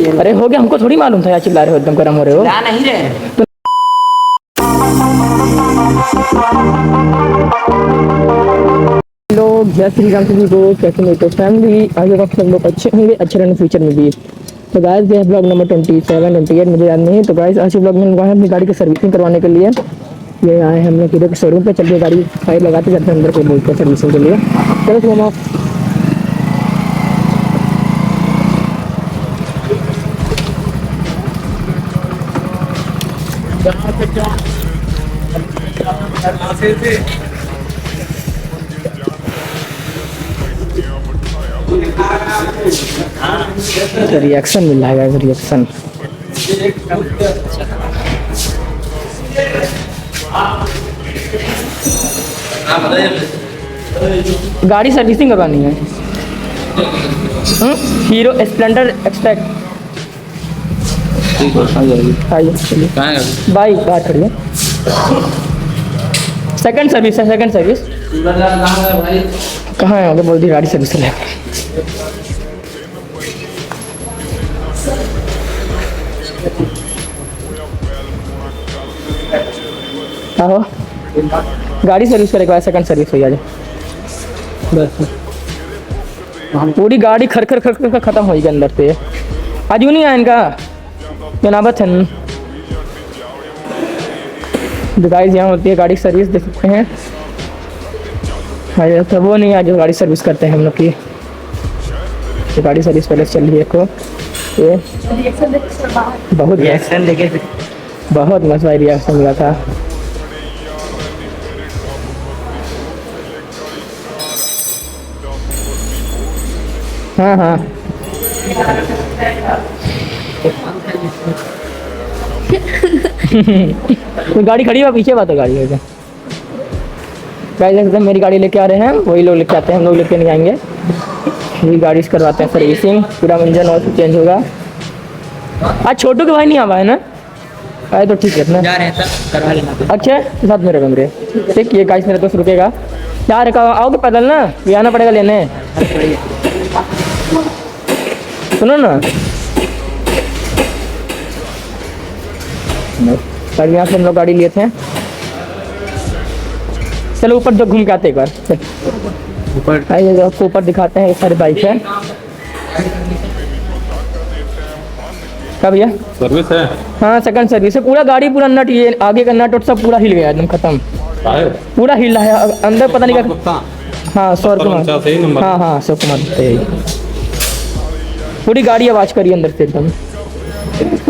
अरे हो गया, हमको थोड़ी मालूम था यार, चिल्ला रहे हो एकदम गर्म हो रहे हो। नहीं रहे लोग जय श्री राम सभी को, कैसे मेरी तो फैमिली आगे वक्त सब लोग अच्छे होंगे, अच्छे रहने फ्यूचर में भी। तो गाइस ये ब्लॉग नंबर 27 28 मुझे याद नहीं। तो गाइस आज ब्लॉग में हम अपनी गाड़ी की सर्विसिंग करवाने के लिए ये आए हैं हम लोग इधर के शोरूम पे। चलिए गाड़ी फाइल लगाते जाते हैं अंदर को बोलते हैं सर्विसिंग के लिए। चलो तो हम रिएक्शन मिल रहा है, रिएक्शन। गाड़ी सर्विसिंग करवानी है। हीरो स्प्लेंडर एक्सट्रैक्ट आइए, चलिए बाई बात करिए। सेकंड सर्विस है, सेकंड सर्विस कहाँ है? बोल दी गाड़ी सर्विस है। आहो गाड़ी सर्विस करेगा, सेकंड सर्विस हो जाए बस। पूरी गाड़ी खर खर खर खर खत्म हो गई अंदर से। आज यूँ नहीं आया इनका जनाबत है। गाइस यहाँ होती है गाड़ी सर्विस, देख सकते हैं। तो वो नहीं आज गाड़ी सर्विस करते हैं हम लोग की। तो गाड़ी सर्विस पहले चल रही है को ये बहुत रिएक्शन देखे, बहुत मजा रिएक्शन मिला था। हाँ हाँ गाड़ी खड़ी है पीछे, बात है गाड़ी है। गाइस मेरी गाड़ी लेके आ रहे हैं, वही लोग लेके आते हैं, हम लोग लेके नहीं आएंगे। ये गाड़ी करवाते हैं सर्विसिंग, पूरा इंजन और चेंज होगा। आज छोटू के भाई नहीं आवा है ना? आए तो ठीक है ना, जा रहे हैं करवा लेना। अच्छा साथ में रहो मेरे, ठीक। ये गाइस मेरे दोस्त रुकेगा यार, आओगे पैदल ना, ये आना पड़ेगा लेने। सुनो ना सर, यहाँ से हम लोग गाड़ी लिए थे। चलो ऊपर जो घूम के आते एक बार ऊपर। आइए आपको ऊपर दिखाते हैं, ये सारे बाइक है। क्या भैया सर्विस है? हाँ सेकंड सर्विस है। पूरा गाड़ी पूरा नट, ये आगे का नट सब पूरा हिल गया एकदम खत्म, पूरा हिल रहा है अंदर, पता नहीं क्या। हाँ सौ कुमार, हाँ हाँ सौ कुमार। पूरी गाड़ी आवाज़ करी अंदर से एकदम,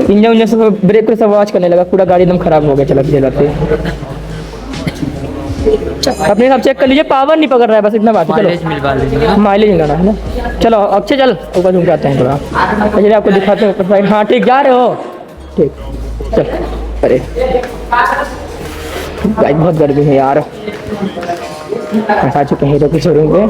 इंजन उंजन सब, ब्रेक पे सब आवाज़ करने लगा। पूरा गाड़ी एकदम खराब हो गया चलाते चलाते। अपने हिसाब चेक कर लीजिए, पावर नहीं पकड़ रहा है, बस इतना बात है। चलो माइलेज मिलाना है ना। चलो अच्छे चल ऊपर घूम के आते हैं थोड़ा, चलिए आपको दिखाते हैं ऊपर साइड। हाँ ठीक, जा रहे हो ठीक, चल। अरे गाइस बहुत गर्मी है यार। आ चुके हैं हीरो के शोरूम पे,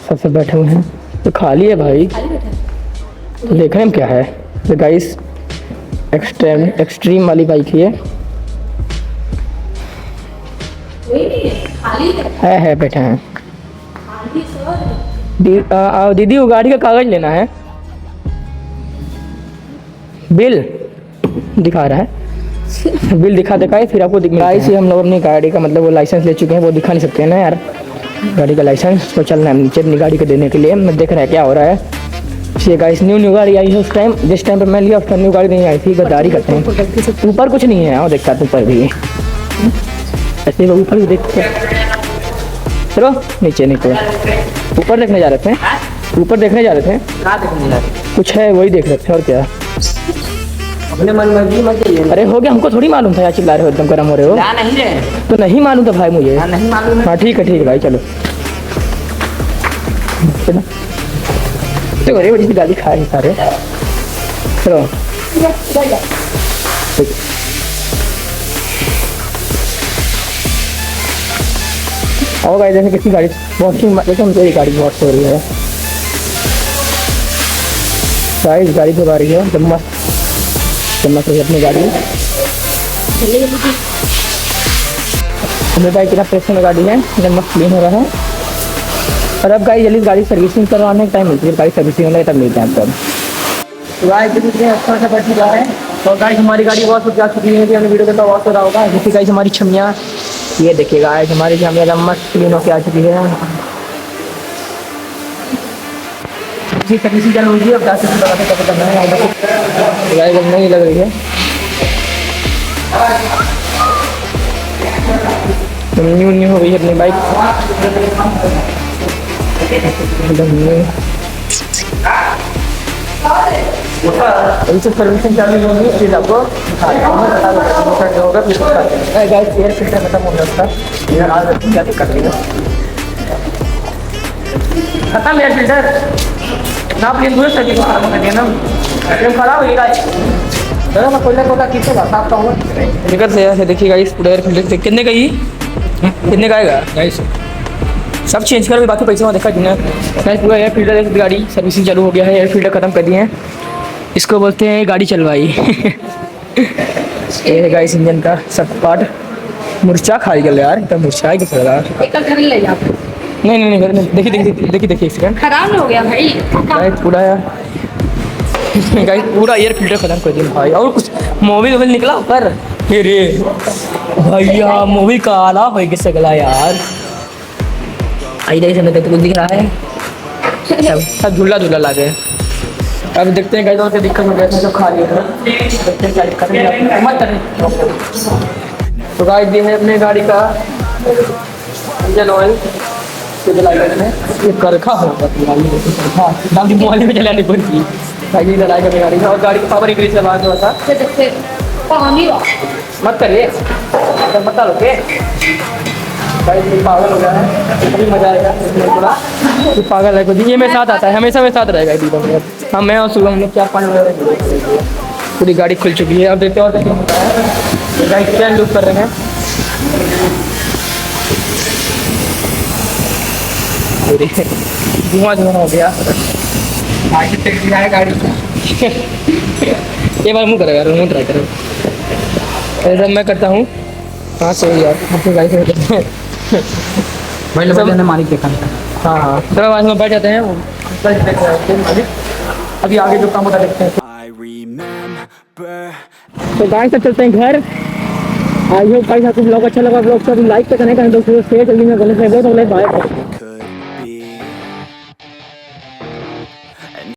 सबसे बैठे हुए हैं। तो खाली है भाई, तो देखने में क्या है। तो गाइस एक्सट्रीम वाली बाइक ही है बैठे हैं। दीदी वो गाड़ी का कागज लेना है, बिल दिखा रहा है। बिल दिखा देगा फिर आपको गाइस हम लोग अपनी गाड़ी का मतलब वो लाइसेंस ले चुके हैं, वो दिखा नहीं सकते हैं ना यार गाड़ी का लाइसेंस। तो चलना है नीचे अपनी गाड़ी को देने के लिए। मैं देख रहा है क्या हो रहा है। ये गाइस न्यू गाड़ी आई है उस टाइम, जिस टाइम पे मैं लिया उस टाइम न्यू गाड़ी नहीं आई थी। गद्दारी करते हैं। ऊपर कुछ नहीं है, आओ देखता है ऊपर भी ऐसे ऊपर भी देखते हैं। चलो नीचे नीचे ऊपर देखने जा रहे थे, ऊपर देखने जा रहे थे। कुछ है वही देख रहे थे, और क्या अपने मन मर्जी मत जाइए। अरे हो गया, हमको थोड़ी मालूम था यार, चिल्ला रहे हो एकदम गर्म हो रहे हो। नहीं रहे तो नहीं मालूम था भाई मुझे। नहीं मालूम। हाँ ठीक है भाई चलो। तो बड़ी बड़ी गाली खाए सारे। चलो और गाड़ी जैसे किसी गाड़ी वॉशिंग, जैसे मेरी गाड़ी वॉश हो रही है। गाइस गाड़ी धुला रही है, चम्मच रही है अपनी गाड़ी। मेरे भाई कितना प्रेशर में गाड़ी है, चम्मच क्लीन हो रहा है। और अब गाड़ी जल्दी गाड़ी सर्विसिंग करवाने का टाइम मिलती है, गाड़ी सर्विसिंग होने का टाइम मिलता है आपको। तो गाइस कितने अच्छा सा बैठ चुका है। तो गाइस हमारी गाड़ी वॉश हो जा चुकी है, कि हमने वीडियो में वॉश हो रहा होगा। जैसे गाइस हमारी छमियाँ, ये देखिए गाइस हमारी छमियाँ मस्त क्लीन होकर आ चुकी है। जी सर्विसिंग चालू होगी, अब 10 से 12 तक करना है। गाइस अब नहीं लग रही है, न्यू न्यू हो गई है अपनी बाइक एकदम न्यू। इनसे सर्विसिंग चालू होगी, फिर आपको होगा। गाइस एयर फिल्टर खत्म हो गया उसका, यार आज क्या दिक्कत है, खत्म एयर फिल्टर ना, प्लीज दूर से खत्म कर दिया ना, खराब हो गया। चलो मैं कोयला किससे जाता आपका हुआ निकल से ऐसे। देखिए गाइस पूरा एयर फिल्टर कितने का ही, कितने का आएगा गाइस, सब चेंज कर, बाकी पैसे वहाँ देखा तुमने। गाइस पूरा एयर फिल्टर है, गाड़ी सर्विसिंग चालू हो गया है, एयर फिल्टर खत्म कर दिए हैं, इसको बोलते हैं गाड़ी चलवाई। ये है गाइस इंजन का सब पार्ट। मुर्चा खाई गया यार, इतना मुर्चा है किस तरह। एक घर ले जा। नहीं देखिए एक सेकंड, खराब हो गया भाई। गाइस पूरा यार, गाइस पूरा एयर फिल्टर खत्म कर दिया भाई। और कुछ मोबिल निकला ऊपर, अरे भैया मोबिल काला हो गया गला यार। आई नहीं समझते तो कुछ दिख रहा है, सब झूला लागे। अब देखते हैं गाइस और क्या दिक्कत हो गया, सब खा लिया देखते हैं क्या दिक्कत है, मत करें। तो गाइस ये है अपने गाड़ी का इंजन ऑयल, ये करखा होगा दादी मोबाइल में चलाने पड़ती भाई, ये लड़ाई करने गाड़ी का। और गाड़ी का पावर इंक्रीज करवा दो था, मत करिए बता लो के भाई, पागल हो गया है, अभी मजा आएगा थोड़ा। तो पागल है कुछ, ये मेरे साथ आता है, हमेशा मेरे साथ रहेगा एकदम। हाँ मैं और सुबह हम लोग 4-5 पूरी गाड़ी खुल चुकी है। अब देखते हैं और क्या होता है। गाड़ी क्या लुक कर रहे हैं, धुआं हो गया है गाड़ी। ये बार मुँह करेगा, मुँह ट्राई करो, ऐसा मैं करता हूँ। हाँ सही यार, अपनी गाड़ी से करते हैं मैंने मालिक देखा था। हाँ चलो आज में बैठ जाते हैं, मालिक अभी आगे जो काम होता देखते हैं। तो गाड़ी से चलते हैं घर। आई होप गाइस आपको ब्लॉग अच्छा लगा, ब्लॉग को लाइक करना है, दोस्तों शेयर जल्दी में गलत है बहुत, बाय।